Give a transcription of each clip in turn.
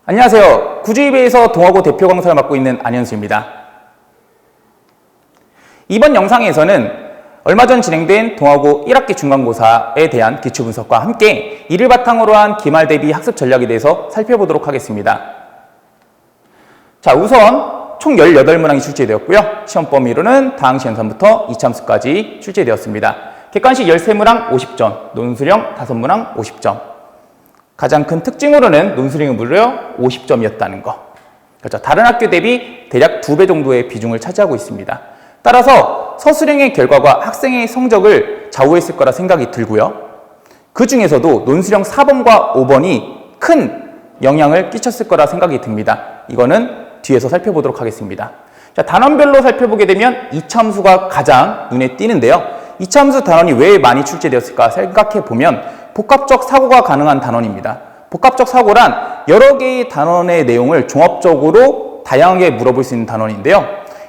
안녕하세요. 구주입에서 동아고 대표 강사를 맡고 있는 안현수입니다. 이번 영상에서는 얼마 전 진행된 동아고 1학기 중간고사에 대한 기출 분석과 함께 이를 바탕으로 한 기말 대비 학습 전략에 대해서 살펴보도록 하겠습니다. 자, 우선 총 18문항이 출제되었고요. 시험 범위로는 다항시 연산부터 이참수까지 출제되었습니다. 객관식 13문항 50점, 논술형 5문항 50점. 가장 큰 특징으로는 논술형이 무려 50점이었다는 거. 그렇죠. 다른 학교 대비 대략 2배 정도의 비중을 차지하고 있습니다. 따라서 서술형의 결과가 학생의 성적을 좌우했을 거라 생각이 들고요. 그 중에서도 논술형 4번과 5번이 큰 영향을 끼쳤을 거라 생각이 듭니다. 이거는 뒤에서 살펴보도록 하겠습니다. 자, 단원별로 살펴보게 되면 이참수가 가장 눈에 띄는데요. 이참수 단원이 왜 많이 출제되었을까 생각해 보면 복합적 사고가 가능한 단원입니다. 복합적 사고란 여러 개의 단원의 내용을 종합적으로 다양하게 물어볼 수 있는 단원인데요.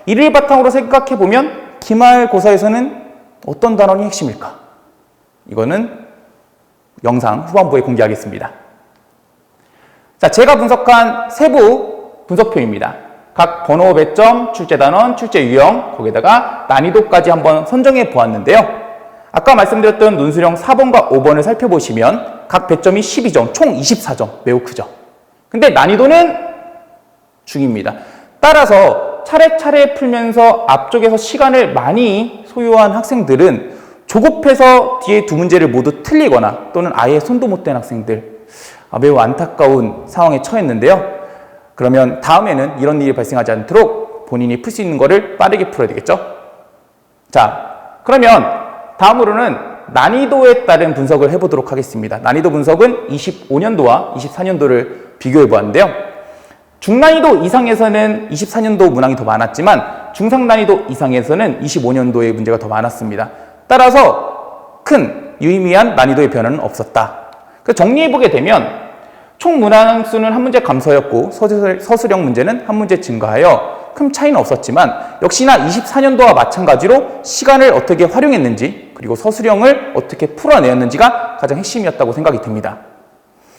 이를 바탕으로 생각해 보면 기말고사에서는 어떤 단원이 핵심일까? 이거는 영상 후반부에 공개하겠습니다. 자, 제가 분석한 세부 분석표입니다. 각 번호 배점, 출제 단원, 출제 유형, 거기다가 난이도까지 한번 선정해 보았는데요. 아까 말씀드렸던 논술형 4번과 5번을 살펴보시면 각 배점이 12점, 총 24점, 매우 크죠. 근데 난이도는 중입니다. 따라서 차례차례 풀면서 앞쪽에서 시간을 많이 소요한 학생들은 조급해서 뒤에 두 문제를 모두 틀리거나 또는 아예 손도 못 댄 학생들, 매우 안타까운 상황에 처했는데요. 그러면 다음에는 이런 일이 발생하지 않도록 본인이 풀 수 있는 거를 빠르게 풀어야 되겠죠? 자, 그러면 다음으로는 난이도에 따른 분석을 해보도록 하겠습니다. 난이도 분석은 25년도와 24년도를 비교해 보았는데요. 중난이도 이상에서는 24년도 문항이 더 많았지만 중상난이도 이상에서는 25년도의 문제가 더 많았습니다. 따라서 큰 유의미한 난이도의 변화는 없었다. 정리해보게 되면 총 문항 수는 한 문제 감소였고 서술형 문제는 한 문제 증가하여 큰 차이는 없었지만 역시나 24년도와 마찬가지로 시간을 어떻게 활용했는지 그리고 서술형을 어떻게 풀어내었는지가 가장 핵심이었다고 생각이 듭니다.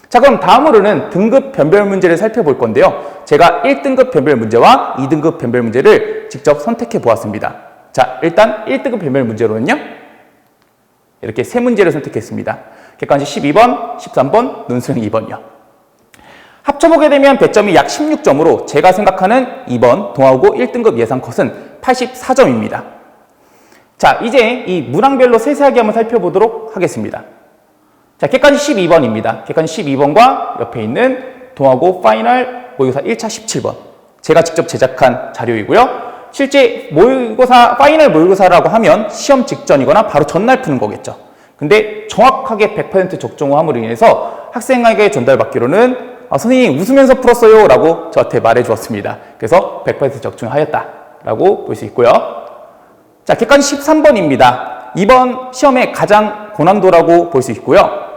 자, 그럼 다음으로는 등급 변별 문제를 살펴볼 건데요. 제가 1등급 변별 문제와 2등급 변별 문제를 직접 선택해 보았습니다. 자, 일단 1등급 변별 문제로는요. 이렇게 세 문제를 선택했습니다. 객관식 12번, 13번, 논술형 2번이요. 합쳐보게 되면 배점이 약 16점으로 제가 생각하는 2번 동아고 1등급 예상 컷은 84점입니다. 자, 이제 이 문항별로 세세하게 한번 살펴보도록 하겠습니다. 자, 객관식 12번입니다. 객관식 12번과 옆에 있는 동아고 파이널 모의고사 1차 17번. 제가 직접 제작한 자료이고요. 실제 모의고사, 파이널 모의고사라고 하면 시험 직전이거나 바로 전날 푸는 거겠죠. 근데 정확하게 100% 적중함으로 인해서 학생에게 전달받기로는 선생님 웃으면서 풀었어요 라고 저한테 말해 주었습니다. 그래서 100% 적중하였다라고 볼 수 있고요. 자, 객관식 13번입니다. 이번 시험의 가장 고난도라고 볼 수 있고요.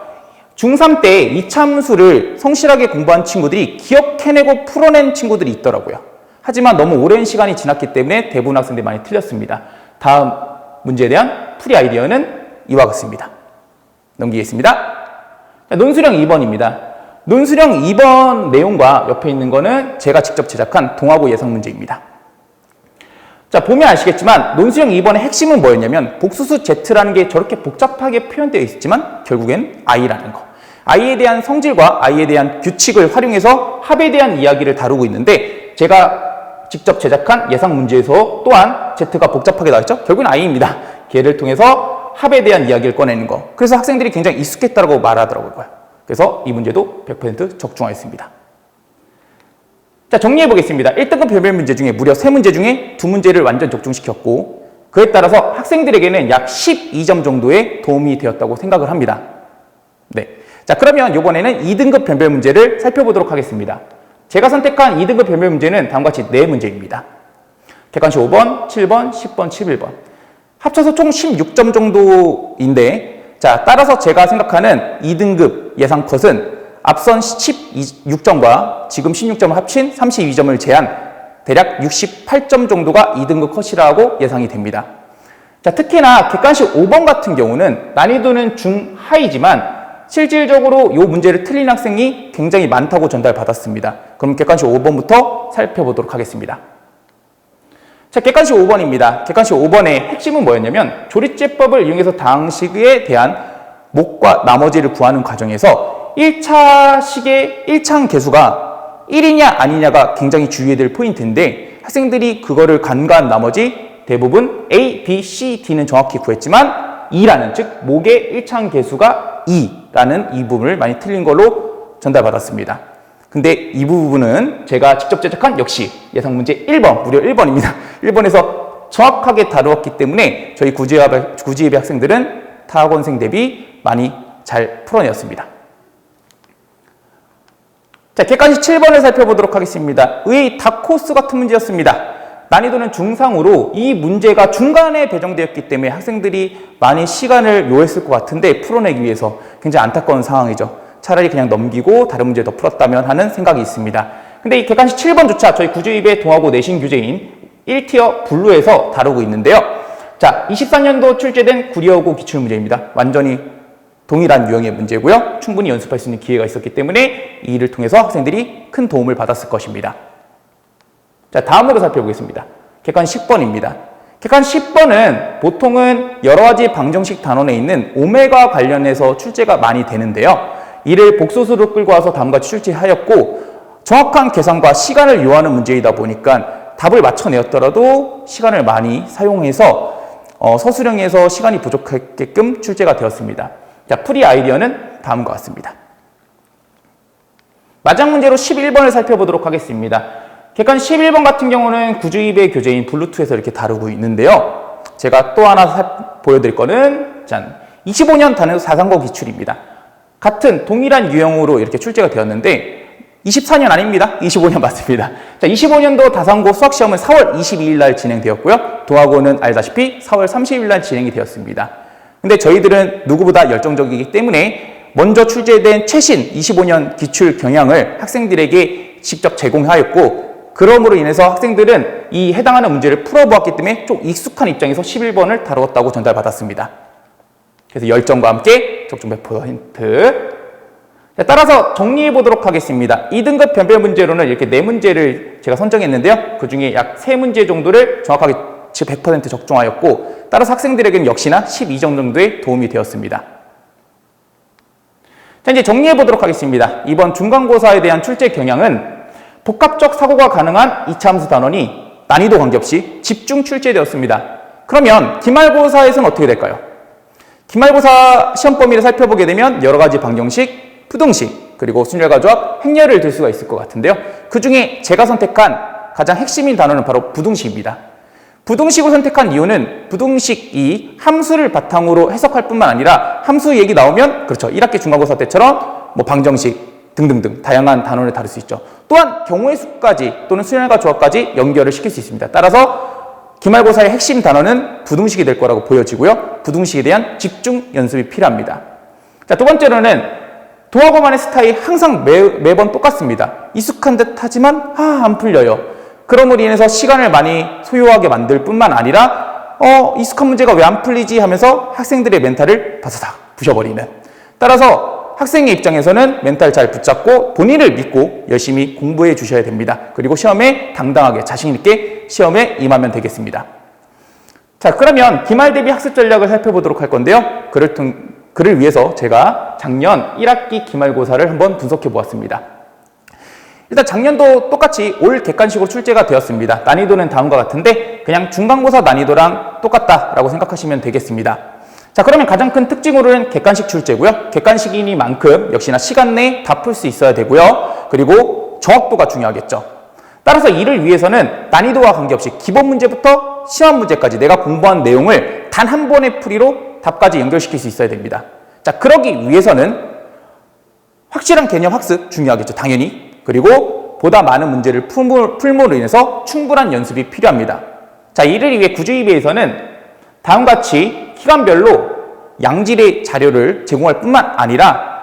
중3 때 이참수를 성실하게 공부한 친구들이 기억해내고 풀어낸 친구들이 있더라고요. 하지만 너무 오랜 시간이 지났기 때문에 대부분 학생들이 많이 틀렸습니다. 다음 문제에 대한 풀이 아이디어는 이와 같습니다. 넘기겠습니다. 자, 논술형 2번입니다. 논술형 2번 내용과 옆에 있는 거는 제가 직접 제작한 동아고 예상 문제입니다. 자, 보면 아시겠지만 논술형 2번의 핵심은 뭐였냐면 복수수 Z라는 게 저렇게 복잡하게 표현되어 있지만 결국엔 I라는 거. I에 대한 성질과 I에 대한 규칙을 활용해서 합에 대한 이야기를 다루고 있는데 제가 직접 제작한 예상 문제에서 또한 Z가 복잡하게 나왔죠? 결국은 I입니다. 걔를 통해서 합에 대한 이야기를 꺼내는 거. 그래서 학생들이 굉장히 익숙했다고 말하더라고요. 그래서 이 문제도 100% 적중하였습니다. 자, 정리해 보겠습니다. 1등급 변별 문제 중에 무려 3문제 중에 2문제를 완전 적중시켰고 그에 따라서 학생들에게는 약 12점 정도의 도움이 되었다고 생각을 합니다. 네. 자, 그러면 이번에는 2등급 변별 문제를 살펴보도록 하겠습니다. 제가 선택한 2등급 변별 문제는 다음과 같이 4문제입니다. 객관식 5번, 7번, 10번, 11번. 합쳐서 총 16점 정도인데 자, 따라서 제가 생각하는 2등급 예상 컷은 앞선 16점과 지금 16점을 합친 32점을 제한 대략 68점 정도가 2등급 컷이라고 예상이 됩니다. 자, 특히나 객관식 5번 같은 경우는 난이도는 중하이지만 실질적으로 이 문제를 틀린 학생이 굉장히 많다고 전달받았습니다. 그럼 객관식 5번부터 살펴보도록 하겠습니다. 자, 객관식 5번입니다. 객관식 5번의 핵심은 뭐였냐면 조리제법을 이용해서 다항식에 대한 목과 나머지를 구하는 과정에서 1차 식의 1차항 개수가 1이냐 아니냐가 굉장히 주의해야 될 포인트인데 학생들이 그거를 간과한 나머지 대부분 A, B, C, D는 정확히 구했지만 2라는 즉 목의 1차항 개수가 2라는 이 부분을 많이 틀린 걸로 전달받았습니다. 근데 이 부분은 제가 직접 제작한 역시 예상문제 1번, 무려 1번입니다. 1번에서 정확하게 다루었기 때문에 저희 구지예비 학생들은 타 학원생 대비 많이 잘 풀어내었습니다. 자, 객관식 7번을 살펴보도록 하겠습니다. 의의 다코스 같은 문제였습니다. 난이도는 중상으로 이 문제가 중간에 배정되었기 때문에 학생들이 많이 시간을 요했을 것 같은데 풀어내기 위해서 굉장히 안타까운 상황이죠. 차라리 그냥 넘기고 다른 문제 더 풀었다면 하는 생각이 있습니다. 근데 이 객관식 7번조차 저희 구주입의 동하고 내신 교재인 1티어 블루에서 다루고 있는데요. 자, 24년도 출제된 구리여고 기출문제입니다. 완전히 동일한 유형의 문제고요. 충분히 연습할 수 있는 기회가 있었기 때문에 이 일을 통해서 학생들이 큰 도움을 받았을 것입니다. 자, 다음으로 살펴보겠습니다. 객관식 10번입니다. 객관식 10번은 보통은 여러 가지 방정식 단원에 있는 오메가 관련해서 출제가 많이 되는데요. 이를 복소수로 끌고 와서 다음과 같이 출제하였고 정확한 계산과 시간을 요하는 문제이다 보니까 답을 맞춰내었더라도 시간을 많이 사용해서 서술형에서 시간이 부족하게끔 출제가 되었습니다. 자, 풀이 아이디어는 다음과 같습니다. 마지막 문제로 11번을 살펴보도록 하겠습니다. 객관 11번 같은 경우는 구주입의 교재인 블루투에서 이렇게 다루고 있는데요. 제가 또 하나 보여드릴 거는 짠, 25년 단원 4상고 기출입니다. 같은 동일한 유형으로 이렇게 출제가 되었는데 24년 아닙니다. 25년 맞습니다. 자, 25년도 다상고 수학시험은 4월 22일 날 진행되었고요. 동아고는 알다시피 4월 30일 날 진행이 되었습니다. 근데 저희들은 누구보다 열정적이기 때문에 먼저 출제된 최신 25년 기출 경향을 학생들에게 직접 제공하였고 그러므로 인해서 학생들은 이 해당하는 문제를 풀어보았기 때문에 좀 익숙한 입장에서 11번을 다루었다고 전달받았습니다. 그래서 열정과 함께 적중 100%. 자, 따라서 정리해 보도록 하겠습니다. 2등급 변별 문제로는 이렇게 4문제를 제가 선정했는데요. 그 중에 약 3문제 정도를 정확하게 100% 적중하였고 따라서 학생들에게는 역시나 12점 정도의 도움이 되었습니다. 자, 이제 정리해 보도록 하겠습니다. 이번 중간고사에 대한 출제 경향은 복합적 사고가 가능한 2차 함수 단원이 난이도 관계없이 집중 출제되었습니다. 그러면 기말고사에서는 어떻게 될까요? 기말고사 시험 범위를 살펴보게 되면 여러 가지 방정식, 부등식, 그리고 순열과 조합, 행렬을 들 수가 있을 것 같은데요. 그 중에 제가 선택한 가장 핵심인 단어는 바로 부등식입니다. 부등식을 선택한 이유는 부등식이 함수를 바탕으로 해석할 뿐만 아니라 함수 얘기 나오면 그렇죠. 1학기 중간고사 때처럼 뭐 방정식 등등등 다양한 단원을 다룰 수 있죠. 또한 경우의 수까지 또는 순열과 조합까지 연결을 시킬 수 있습니다. 따라서 기말고사의 핵심 단어는 부등식이 될 거라고 보여지고요. 부등식에 대한 집중 연습이 필요합니다. 자, 두 번째로는 동아고만의 스타일이 항상 매번 똑같습니다. 익숙한 듯 하지만 안 풀려요. 그럼으로 인해서 시간을 많이 소요하게 만들 뿐만 아니라 익숙한 문제가 왜 안 풀리지 하면서 학생들의 멘탈을 바사삭 부셔버리는. 따라서 학생의 입장에서는 멘탈 잘 붙잡고 본인을 믿고 열심히 공부해 주셔야 됩니다. 그리고 시험에 당당하게 자신 있게 시험에 임하면 되겠습니다. 자, 그러면 기말 대비 학습 전략을 살펴보도록 할 건데요. 그를 위해서 제가 작년 1학기 기말고사를 한번 분석해 보았습니다. 일단 작년도 똑같이 올 객관식으로 출제가 되었습니다. 난이도는 다음과 같은데 그냥 중간고사 난이도랑 똑같다라고 생각하시면 되겠습니다. 자, 그러면 가장 큰 특징으로는 객관식 출제고요. 객관식이니만큼 역시나 시간 내에 다 풀 수 있어야 되고요. 그리고 정확도가 중요하겠죠. 따라서 이를 위해서는 난이도와 관계없이 기본 문제부터 시험 문제까지 내가 공부한 내용을 단 한 번의 풀이로 답까지 연결시킬 수 있어야 됩니다. 자, 그러기 위해서는 확실한 개념 학습 중요하겠죠. 당연히. 그리고 보다 많은 문제를 풀므로 인해서 충분한 연습이 필요합니다. 자, 이를 위해 구주입에서는 다음과 같이 기간별로 양질의 자료를 제공할 뿐만 아니라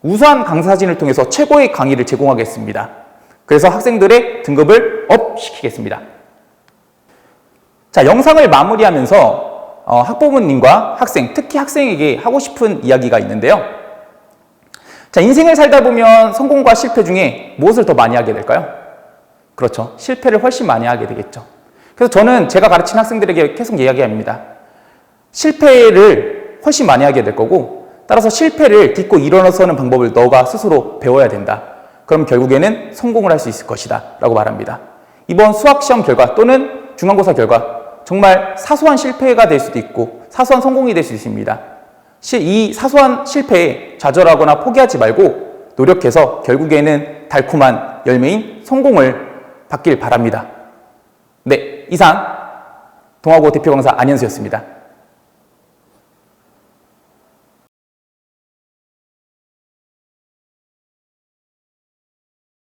우수한 강사진을 통해서 최고의 강의를 제공하겠습니다. 그래서 학생들의 등급을 업 시키겠습니다. 자, 영상을 마무리하면서 학부모님과 학생, 특히 학생에게 하고 싶은 이야기가 있는데요. 자, 인생을 살다 보면 성공과 실패 중에 무엇을 더 많이 하게 될까요? 그렇죠. 실패를 훨씬 많이 하게 되겠죠. 그래서 저는 제가 가르친 학생들에게 계속 이야기합니다. 실패를 훨씬 많이 하게 될 거고, 따라서 실패를 딛고 일어서는 방법을 너가 스스로 배워야 된다. 그럼 결국에는 성공을 할 수 있을 것이다 라고 말합니다. 이번 수학시험 결과 또는 중간고사 결과 정말 사소한 실패가 될 수도 있고 사소한 성공이 될 수 있습니다. 이 사소한 실패에 좌절하거나 포기하지 말고 노력해서 결국에는 달콤한 열매인 성공을 받길 바랍니다. 네, 이상 동아고 대표 강사 안현수였습니다.